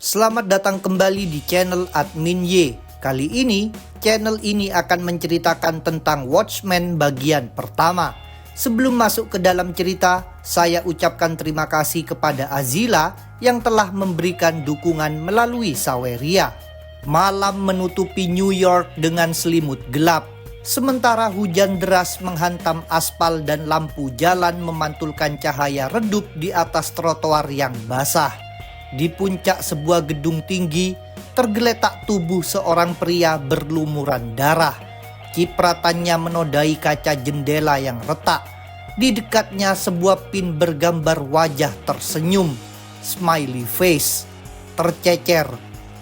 Selamat datang kembali di channel Admin Y. Kali ini, channel ini akan menceritakan tentang Watchmen bagian pertama. Sebelum masuk ke dalam cerita, saya ucapkan terima kasih kepada Azila yang telah memberikan dukungan melalui Saweria. Malam menutupi New York dengan selimut gelap. Sementara hujan deras menghantam aspal dan lampu jalan memantulkan cahaya redup di atas trotoar yang basah. Di puncak sebuah gedung tinggi, tergeletak tubuh seorang pria berlumuran darah. Cipratannya menodai kaca jendela yang retak. Di dekatnya sebuah pin bergambar wajah tersenyum, smiley face, tercecer.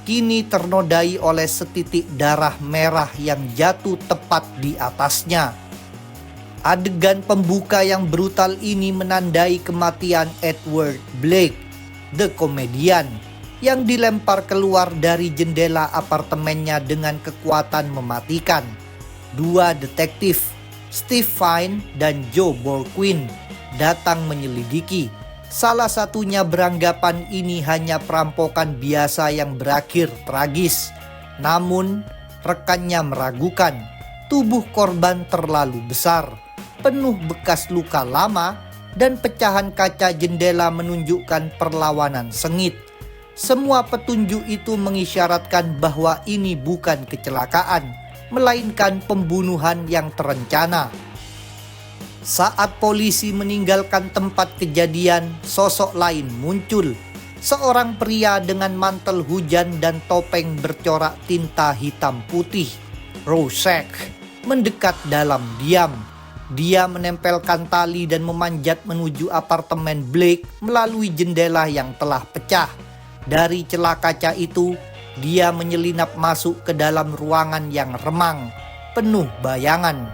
Kini ternodai oleh setitik darah merah yang jatuh tepat di atasnya. Adegan pembuka yang brutal ini menandai kematian Edward Blake, the komedian, yang dilempar keluar dari jendela apartemennya dengan kekuatan mematikan. Dua detektif, Steve Fine dan Joe Borquin, datang menyelidiki. Salah satunya beranggapan ini hanya perampokan biasa yang berakhir tragis. Namun, rekannya meragukan. Tubuh korban terlalu besar, penuh bekas luka lama, dan pecahan kaca jendela menunjukkan perlawanan sengit. Semua petunjuk itu mengisyaratkan bahwa ini bukan kecelakaan, melainkan pembunuhan yang terencana. Saat polisi meninggalkan tempat kejadian, sosok lain muncul. Seorang pria dengan mantel hujan dan topeng bercorak tinta hitam putih, Rorschach, mendekat dalam diam. Dia menempelkan tali dan memanjat menuju apartemen Blake melalui jendela yang telah pecah. Dari celah kaca itu, dia menyelinap masuk ke dalam ruangan yang remang, penuh bayangan.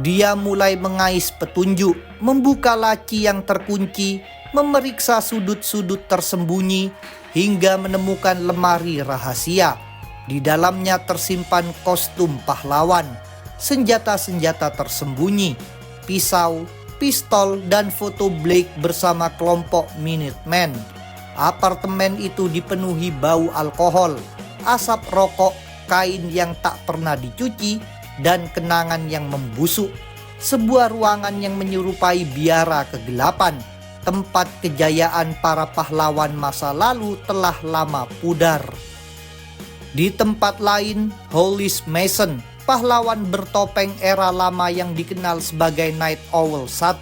Dia mulai mengais petunjuk, membuka laci yang terkunci, memeriksa sudut-sudut tersembunyi, hingga menemukan lemari rahasia. Di dalamnya tersimpan kostum pahlawan, senjata-senjata tersembunyi, pisau, pistol, dan foto Blake bersama kelompok Minutemen. Apartemen itu dipenuhi bau alkohol, asap rokok, kain yang tak pernah dicuci, dan kenangan yang membusuk. Sebuah ruangan yang menyerupai biara kegelapan, tempat kejayaan para pahlawan masa lalu telah lama pudar. Di tempat lain, Hollis Mason, pahlawan bertopeng era lama yang dikenal sebagai Night Owl 1,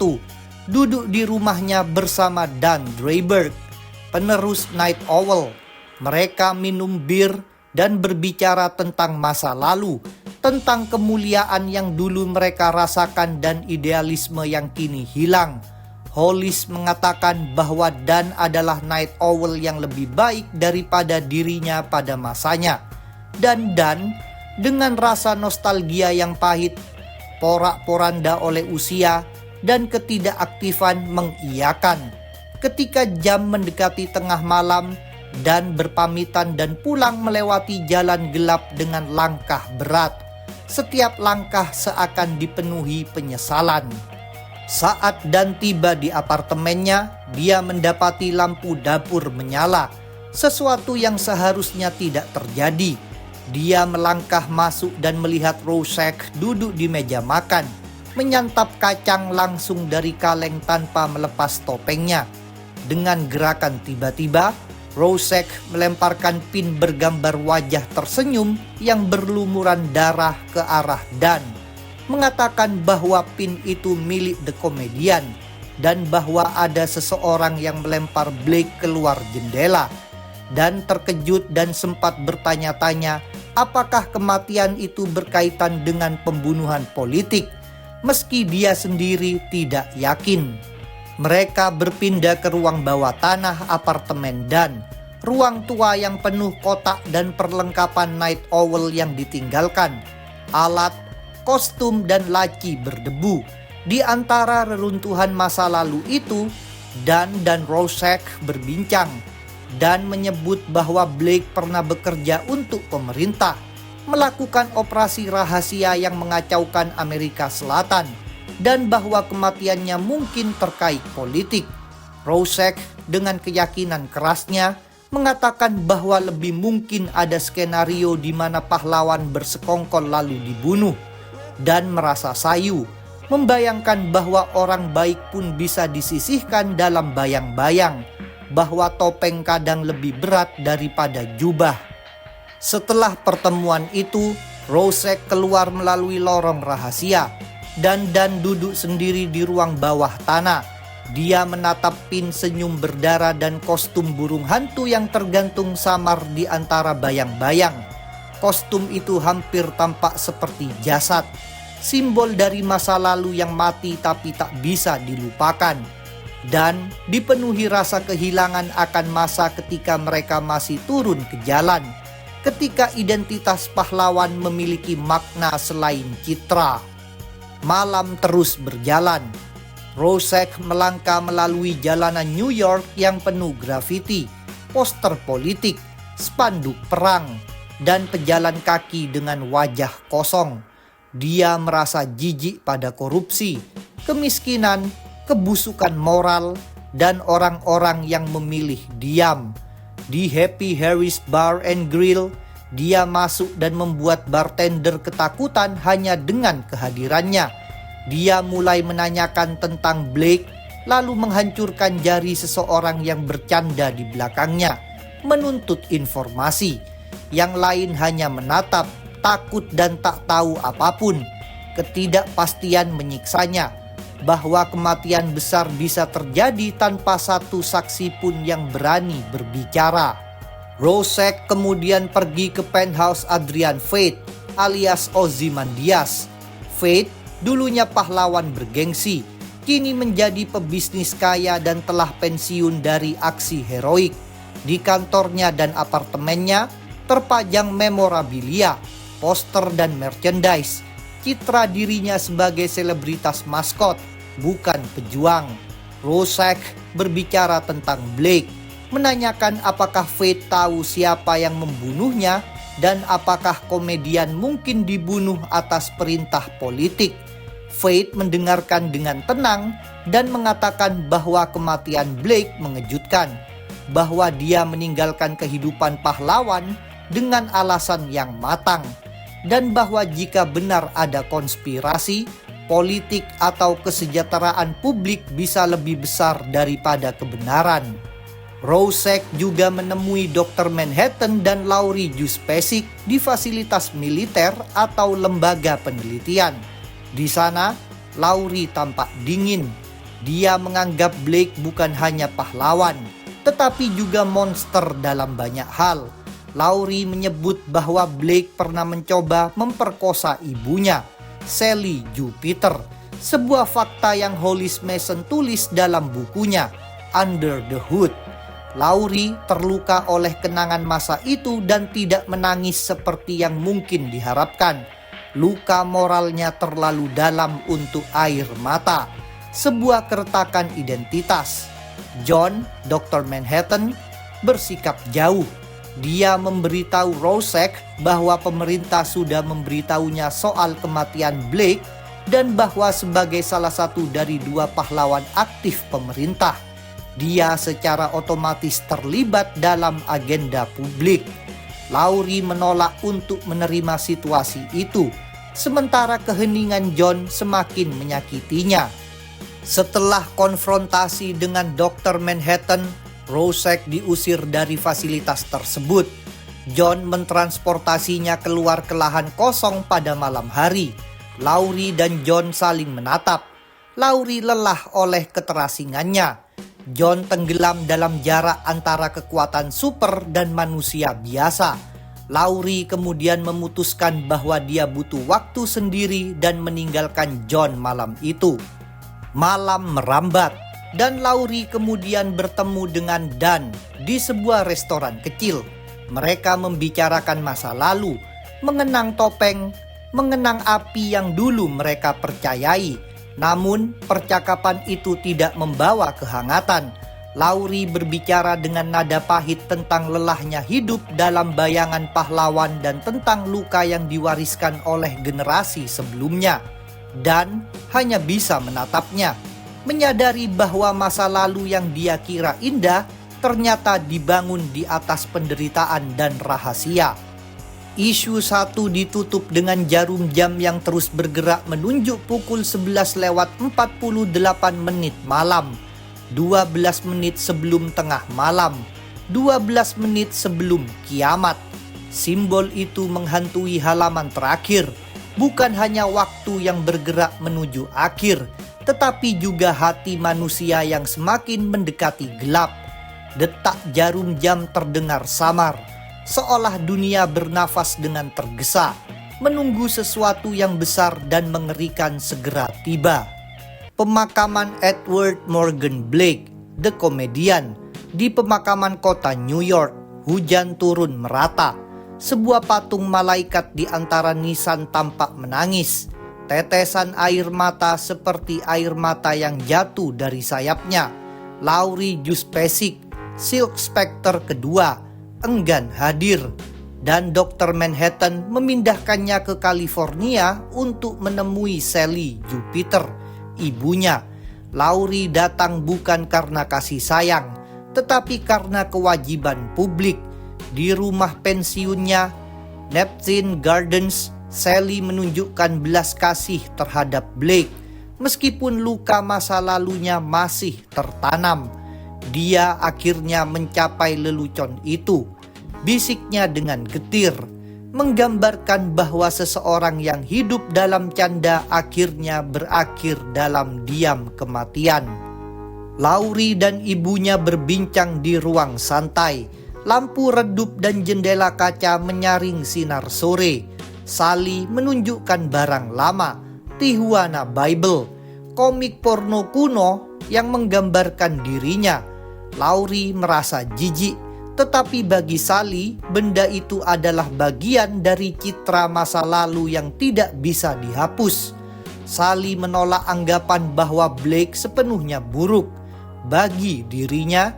duduk di rumahnya bersama Dan Dreiberg, penerus Night Owl. Mereka minum bir dan berbicara tentang masa lalu, tentang kemuliaan yang dulu mereka rasakan dan idealisme yang kini hilang. Hollis mengatakan bahwa Dan adalah Night Owl yang lebih baik daripada dirinya pada masanya. Dan Dan, dengan rasa nostalgia yang pahit, porak-poranda oleh usia, dan ketidakaktifan mengiyakan. Ketika jam mendekati tengah malam, Dan berpamitan dan pulang melewati jalan gelap dengan langkah berat. Setiap langkah seakan dipenuhi penyesalan. Saat Dan tiba di apartemennya, dia mendapati lampu dapur menyala, sesuatu yang seharusnya tidak terjadi. Dia melangkah masuk dan melihat Rorschach duduk di meja makan, menyantap kacang langsung dari kaleng tanpa melepas topengnya. Dengan gerakan tiba-tiba, Rorschach melemparkan pin bergambar wajah tersenyum yang berlumuran darah ke arah Dan, mengatakan bahwa pin itu milik The Comedian dan bahwa ada seseorang yang melempar Blake keluar jendela. Dan terkejut dan sempat bertanya-tanya apakah kematian itu berkaitan dengan pembunuhan politik, meski dia sendiri tidak yakin. Mereka berpindah ke ruang bawah tanah apartemen Dan, ruang tua yang penuh kotak dan perlengkapan Night Owl yang ditinggalkan, alat, kostum, dan laci berdebu. Di antara reruntuhan masa lalu itu, Dan dan Rorschach berbincang. Dan menyebut bahwa Blake pernah bekerja untuk pemerintah, melakukan operasi rahasia yang mengacaukan Amerika Selatan, dan bahwa kematiannya mungkin terkait politik. Rorschach dengan keyakinan kerasnya mengatakan bahwa lebih mungkin ada skenario di mana pahlawan bersekongkol lalu dibunuh, dan merasa sayu, membayangkan bahwa orang baik pun bisa disisihkan dalam bayang-bayang, bahwa topeng kadang lebih berat daripada jubah. Setelah pertemuan itu, Rosek keluar melalui lorong rahasia, dan Dan duduk sendiri di ruang bawah tanah. Dia menatap pin senyum berdarah dan kostum burung hantu yang tergantung samar di antara bayang-bayang. Kostum itu hampir tampak seperti jasad, simbol dari masa lalu yang mati tapi tak bisa dilupakan. Dan dipenuhi rasa kehilangan akan masa ketika mereka masih turun ke jalan, ketika identitas pahlawan memiliki makna selain citra. Malam terus berjalan. Rosek melangkah melalui jalanan New York yang penuh grafiti, poster politik, spanduk perang, dan pejalan kaki dengan wajah kosong. Dia merasa jijik pada korupsi, kemiskinan, kebusukan moral, dan orang-orang yang memilih diam. Di Happy Harry's Bar and Grill, dia masuk dan membuat bartender ketakutan hanya dengan kehadirannya. Dia mulai menanyakan tentang Blake, lalu menghancurkan jari seseorang yang bercanda di belakangnya, menuntut informasi. Yang lain hanya menatap, takut dan tak tahu apapun. Ketidakpastian menyiksanya, bahwa kematian besar bisa terjadi tanpa satu saksi pun yang berani berbicara. Rosek kemudian pergi ke penthouse Adrian Veidt alias Ozymandias. Veidt, dulunya pahlawan bergengsi, kini menjadi pebisnis kaya dan telah pensiun dari aksi heroik. Di kantornya dan apartemennya terpajang memorabilia, poster dan merchandise. Citra dirinya sebagai selebritas maskot, bukan pejuang. Rosek berbicara tentang Blake, menanyakan apakah Veidt tahu siapa yang membunuhnya dan apakah komedian mungkin dibunuh atas perintah politik. Veidt mendengarkan dengan tenang dan mengatakan bahwa kematian Blake mengejutkan, bahwa dia meninggalkan kehidupan pahlawan dengan alasan yang matang, dan bahwa jika benar ada konspirasi, politik atau kesejahteraan publik bisa lebih besar daripada kebenaran. Rosek juga menemui Dr. Manhattan dan Laurie Juspesic di fasilitas militer atau lembaga penelitian. Di sana, Laurie tampak dingin. Dia menganggap Blake bukan hanya pahlawan, tetapi juga monster dalam banyak hal. Laurie menyebut bahwa Blake pernah mencoba memperkosa ibunya, Sally Jupiter, sebuah fakta yang Hollis Mason tulis dalam bukunya, Under the Hood. Laurie terluka oleh kenangan masa itu dan tidak menangis seperti yang mungkin diharapkan. Luka moralnya terlalu dalam untuk air mata, sebuah keretakan identitas. John, Dr. Manhattan, bersikap jauh. Dia memberitahu Rosek bahwa pemerintah sudah memberitahunya soal kematian Blake dan bahwa sebagai salah satu dari dua pahlawan aktif pemerintah, dia secara otomatis terlibat dalam agenda publik. Laurie menolak untuk menerima situasi itu, sementara keheningan John semakin menyakitinya. Setelah konfrontasi dengan Dr. Manhattan, Rosek diusir dari fasilitas tersebut. John mentransportasinya keluar ke lahan kosong pada malam hari. Laurie dan John saling menatap. Laurie lelah oleh keterasingannya. John tenggelam dalam jarak antara kekuatan super dan manusia biasa. Laurie kemudian memutuskan bahwa dia butuh waktu sendiri dan meninggalkan John malam itu. Malam merambat dan Laurie kemudian bertemu dengan Dan di sebuah restoran kecil. Mereka membicarakan masa lalu, mengenang topeng, mengenang api yang dulu mereka percayai. Namun percakapan itu tidak membawa kehangatan. Laurie berbicara dengan nada pahit tentang lelahnya hidup dalam bayangan pahlawan dan tentang luka yang diwariskan oleh generasi sebelumnya. Dan hanya bisa menatapnya, menyadari bahwa masa lalu yang dia kira indah ternyata dibangun di atas penderitaan dan rahasia. Isu satu ditutup dengan jarum jam yang terus bergerak menunjuk pukul 11:48 malam, 12 menit sebelum tengah malam, 12 menit sebelum kiamat. Simbol itu menghantui halaman terakhir, bukan hanya waktu yang bergerak menuju akhir, tetapi juga hati manusia yang semakin mendekati gelap. Detak jarum jam terdengar samar, seolah dunia bernafas dengan tergesa, menunggu sesuatu yang besar dan mengerikan segera tiba. Pemakaman Edward Morgan Blake, the comedian, di pemakaman kota New York. Hujan turun merata. Sebuah patung malaikat di antara nisan tampak menangis. Tetesan air mata seperti air mata yang jatuh dari sayapnya. Laurie Juspesic, Silk Spectre kedua, enggan hadir, dan Dr. Manhattan memindahkannya ke California untuk menemui Sally Jupiter, ibunya. Laurie datang bukan karena kasih sayang, tetapi karena kewajiban publik. Di rumah pensiunnya, Neptune Gardens, Sally menunjukkan belas kasih terhadap Blake, meskipun luka masa lalunya masih tertanam. Dia akhirnya mencapai lelucon itu, bisiknya dengan getir, menggambarkan bahwa seseorang yang hidup dalam canda akhirnya berakhir dalam diam kematian. Laurie dan ibunya berbincang di ruang santai. Lampu redup dan jendela kaca menyaring sinar sore. Sally menunjukkan barang lama, Tijuana Bible, komik porno kuno yang menggambarkan dirinya. Laurie merasa jijik, tetapi bagi Sally, benda itu adalah bagian dari citra masa lalu yang tidak bisa dihapus. Sally menolak anggapan bahwa Blake sepenuhnya buruk. Bagi dirinya,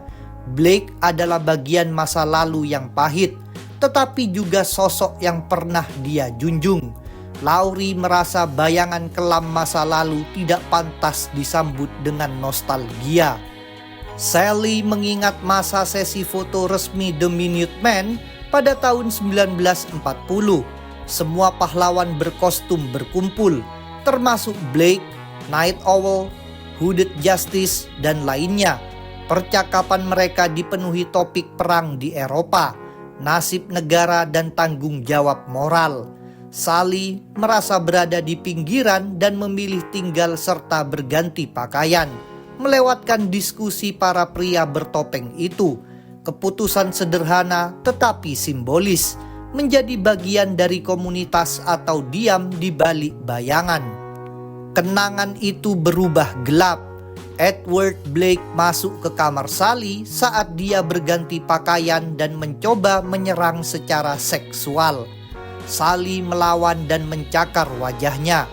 Blake adalah bagian masa lalu yang pahit, tetapi juga sosok yang pernah dia junjung. Laurie merasa bayangan kelam masa lalu tidak pantas disambut dengan nostalgia. Sally mengingat masa sesi foto resmi The Minutemen pada tahun 1940. Semua pahlawan berkostum berkumpul, termasuk Blake, Night Owl, Hooded Justice, dan lainnya. Percakapan mereka dipenuhi topik perang di Eropa, nasib negara, dan tanggung jawab moral. Sally merasa berada di pinggiran dan memilih tinggal serta berganti pakaian, melewatkan diskusi para pria bertopeng itu. Keputusan sederhana tetapi simbolis, menjadi bagian dari komunitas atau diam di balik bayangan. Kenangan itu berubah gelap. Edward Blake masuk ke kamar Sally saat dia berganti pakaian dan mencoba menyerang secara seksual. Sally melawan dan mencakar wajahnya.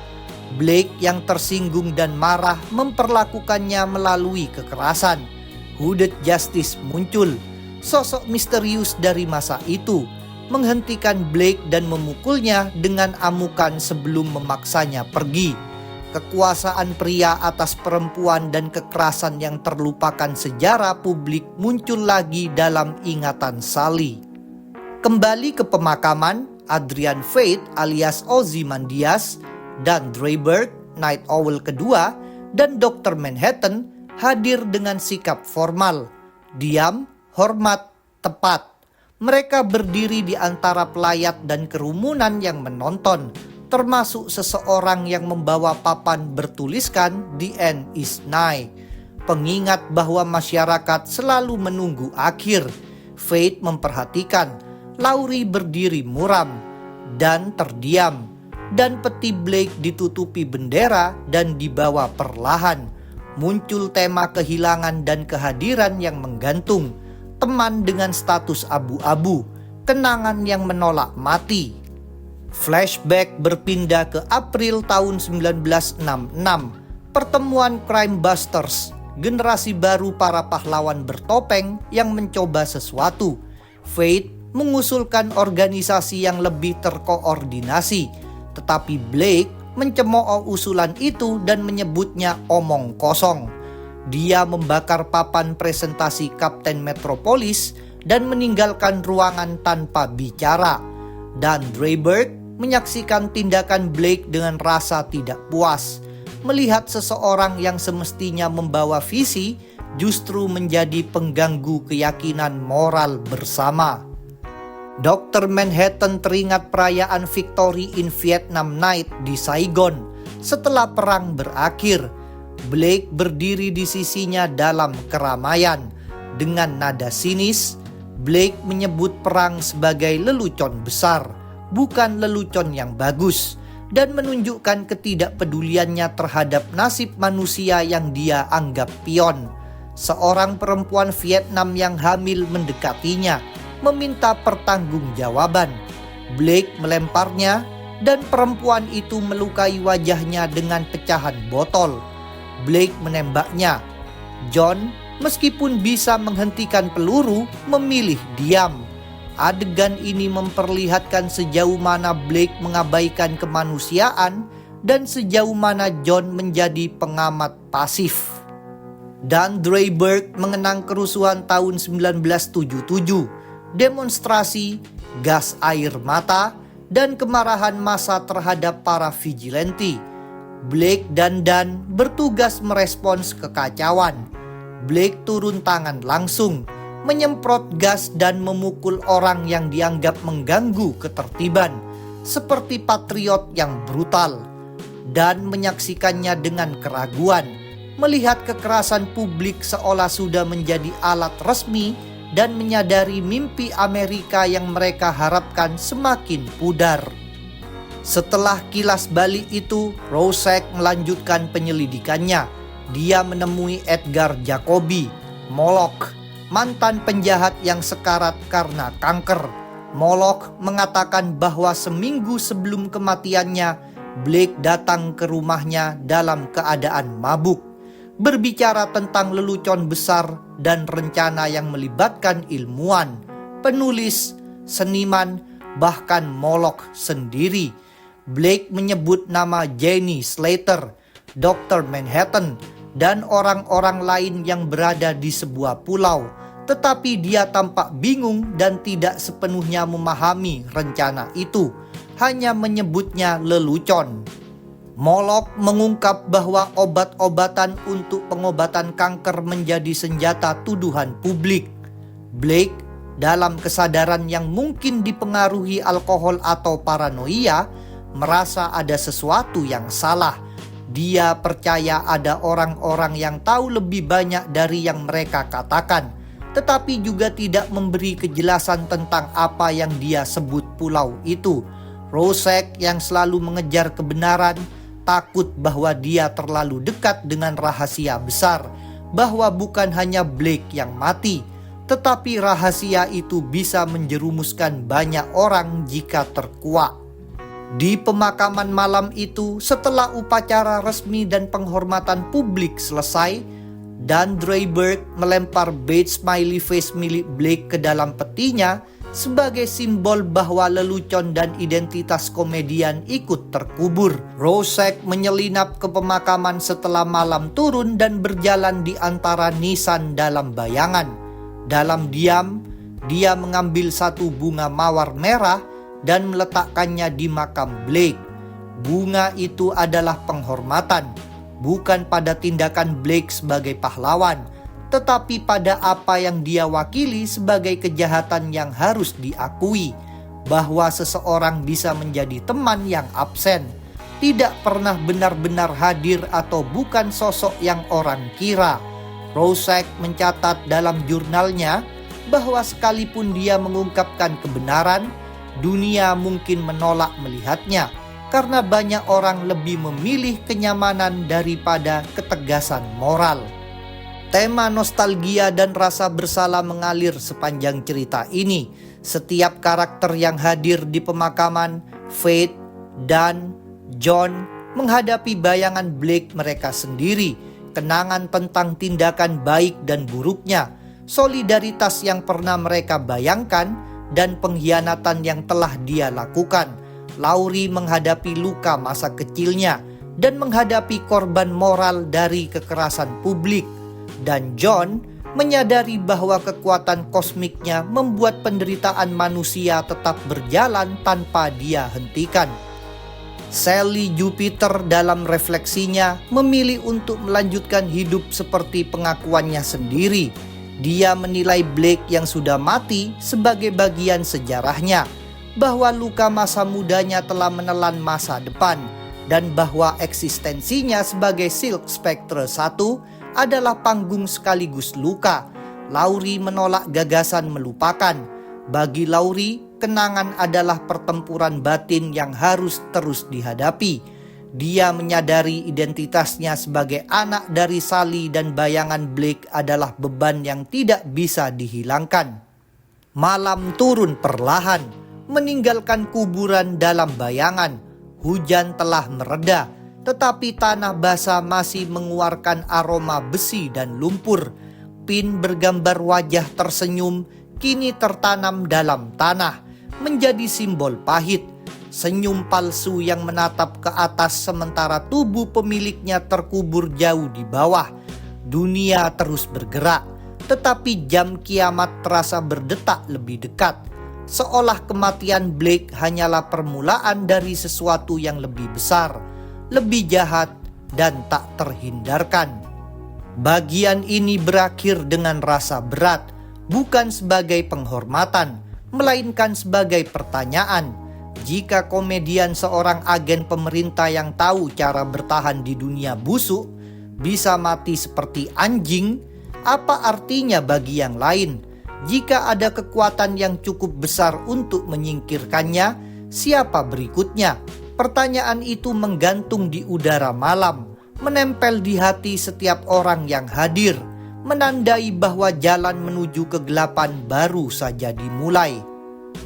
Blake yang tersinggung dan marah memperlakukannya melalui kekerasan. Hooded Justice muncul, sosok misterius dari masa itu, menghentikan Blake dan memukulnya dengan amukan sebelum memaksanya pergi. Kekuasaan pria atas perempuan dan kekerasan yang terlupakan sejarah publik muncul lagi dalam ingatan Sally. Kembali ke pemakaman, Adrian Veidt alias Ozymandias, Dan Dreiberg, Night Owl kedua, dan Dr. Manhattan hadir dengan sikap formal, diam, hormat, tepat. Mereka berdiri di antara pelayat dan kerumunan yang menonton, termasuk seseorang yang membawa papan bertuliskan "The End is Nigh", pengingat bahwa masyarakat selalu menunggu akhir. Veidt memperhatikan, Laurie berdiri muram dan terdiam, dan peti Blake ditutupi bendera dan dibawa perlahan. Muncul tema kehilangan dan kehadiran yang menggantung, teman dengan status abu-abu, kenangan yang menolak mati. Flashback berpindah ke April tahun 1966, pertemuan Crime Busters, generasi baru para pahlawan bertopeng yang mencoba sesuatu. Veidt mengusulkan organisasi yang lebih terkoordinasi, tetapi Blake mencemooh usulan itu dan menyebutnya omong kosong. Dia membakar papan presentasi Kapten Metropolis dan meninggalkan ruangan tanpa bicara. Dan Dreiberg menyaksikan tindakan Blake dengan rasa tidak puas. Melihat seseorang yang semestinya membawa visi justru menjadi pengganggu keyakinan moral bersama. Dr. Manhattan teringat perayaan Victory in Vietnam Night di Saigon setelah perang berakhir. Blake berdiri di sisinya dalam keramaian. Dengan nada sinis, Blake menyebut perang sebagai lelucon besar, bukan lelucon yang bagus, dan menunjukkan ketidakpeduliannya terhadap nasib manusia yang dia anggap pion. Seorang perempuan Vietnam yang hamil mendekatinya, meminta pertanggungjawaban. Blake melemparnya dan perempuan itu melukai wajahnya dengan pecahan botol. Blake menembaknya. John, meskipun bisa menghentikan peluru, memilih diam. Adegan ini memperlihatkan sejauh mana Blake mengabaikan kemanusiaan dan sejauh mana John menjadi pengamat pasif. Dan Dreiberg mengenang kerusuhan tahun 1977. Demonstrasi, gas air mata, dan kemarahan massa terhadap para vigilante. Blake dan Dan bertugas merespons kekacauan. Blake turun tangan langsung, menyemprot gas dan memukul orang yang dianggap mengganggu ketertiban, seperti patriot yang brutal. Dan menyaksikannya dengan keraguan, melihat kekerasan publik seolah sudah menjadi alat resmi dan menyadari mimpi Amerika yang mereka harapkan semakin pudar. Setelah kilas balik itu, Rorschach melanjutkan penyelidikannya. Dia menemui Edgar Jacobi, Moloch, mantan penjahat yang sekarat karena kanker. Moloch mengatakan bahwa seminggu sebelum kematiannya, Blake datang ke rumahnya dalam keadaan mabuk, berbicara tentang lelucon besar dan rencana yang melibatkan ilmuwan, penulis, seniman, bahkan Moloch sendiri. Blake menyebut nama Jenny Slater, Dr. Manhattan, dan orang-orang lain yang berada di sebuah pulau, tetapi dia tampak bingung dan tidak sepenuhnya memahami rencana itu, hanya menyebutnya lelucon. Moloch mengungkap bahwa obat-obatan untuk pengobatan kanker menjadi senjata tuduhan publik. Blake, dalam kesadaran yang mungkin dipengaruhi alkohol atau paranoia, merasa ada sesuatu yang salah. Dia percaya ada orang-orang yang tahu lebih banyak dari yang mereka katakan, tetapi juga tidak memberi kejelasan tentang apa yang dia sebut pulau itu. Rorschach yang selalu mengejar kebenaran, takut bahwa dia terlalu dekat dengan rahasia besar, bahwa bukan hanya Blake yang mati, tetapi rahasia itu bisa menjerumuskan banyak orang jika terkuak. Di pemakaman malam itu, setelah upacara resmi dan penghormatan publik selesai, Dan Dreiberg melempar badge smiley face milik Blake ke dalam petinya sebagai simbol bahwa lelucon dan identitas komedian ikut terkubur. Rorschach menyelinap ke pemakaman setelah malam turun dan berjalan di antara nisan dalam bayangan. Dalam diam, dia mengambil satu bunga mawar merah dan meletakkannya di makam Blake. Bunga itu adalah penghormatan, bukan pada tindakan Blake sebagai pahlawan, tetapi pada apa yang dia wakili sebagai kejahatan yang harus diakui, bahwa seseorang bisa menjadi teman yang absen, tidak pernah benar-benar hadir atau bukan sosok yang orang kira. Rorschach mencatat dalam jurnalnya bahwa sekalipun dia mengungkapkan kebenaran, dunia mungkin menolak melihatnya, karena banyak orang lebih memilih kenyamanan daripada ketegasan moral. Tema nostalgia dan rasa bersalah mengalir sepanjang cerita ini. Setiap karakter yang hadir di pemakaman, Faith, Dan, John, menghadapi bayangan Blake mereka sendiri, kenangan tentang tindakan baik dan buruknya, solidaritas yang pernah mereka bayangkan, dan pengkhianatan yang telah dia lakukan. Laurie menghadapi luka masa kecilnya dan menghadapi korban moral dari kekerasan publik. dan John menyadari bahwa kekuatan kosmiknya membuat penderitaan manusia tetap berjalan tanpa dia hentikan. Sally Jupiter dalam refleksinya memilih untuk melanjutkan hidup seperti pengakuannya sendiri. Dia menilai Blake yang sudah mati sebagai bagian sejarahnya, bahwa luka masa mudanya telah menelan masa depan, dan bahwa eksistensinya sebagai Silk Spectre 1 adalah panggung sekaligus luka. Laurie menolak gagasan melupakan. Bagi Laurie, kenangan adalah pertempuran batin yang harus terus dihadapi. Dia menyadari identitasnya sebagai anak dari Sally dan bayangan Blake adalah beban yang tidak bisa dihilangkan. Malam turun perlahan, meninggalkan kuburan dalam bayangan. Hujan telah mereda, tetapi tanah basah masih mengeluarkan aroma besi dan lumpur. Pin bergambar wajah tersenyum kini tertanam dalam tanah, menjadi simbol pahit. Senyum palsu yang menatap ke atas sementara tubuh pemiliknya terkubur jauh di bawah. Dunia terus bergerak, tetapi jam kiamat terasa berdetak lebih dekat. Seolah kematian Blake hanyalah permulaan dari sesuatu yang lebih besar, lebih jahat, dan tak terhindarkan. Bagian ini berakhir dengan rasa berat, bukan sebagai penghormatan, melainkan sebagai pertanyaan. Jika komedian seorang agen pemerintah yang tahu cara bertahan di dunia busuk bisa mati seperti anjing, apa artinya bagi yang lain? Jika ada kekuatan yang cukup besar untuk menyingkirkannya, siapa berikutnya? Pertanyaan itu menggantung di udara malam, menempel di hati setiap orang yang hadir, menandai bahwa jalan menuju kegelapan baru saja dimulai.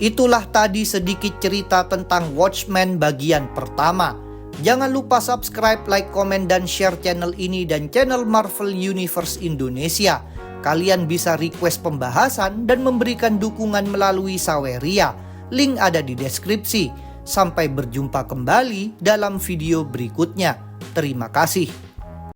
Itulah tadi sedikit cerita tentang Watchmen bagian pertama. Jangan lupa subscribe, like, komen, dan share channel ini dan channel Marvel Universe Indonesia. Kalian bisa request pembahasan dan memberikan dukungan melalui Saweria. Link ada di deskripsi. Sampai berjumpa kembali dalam video berikutnya. Terima kasih.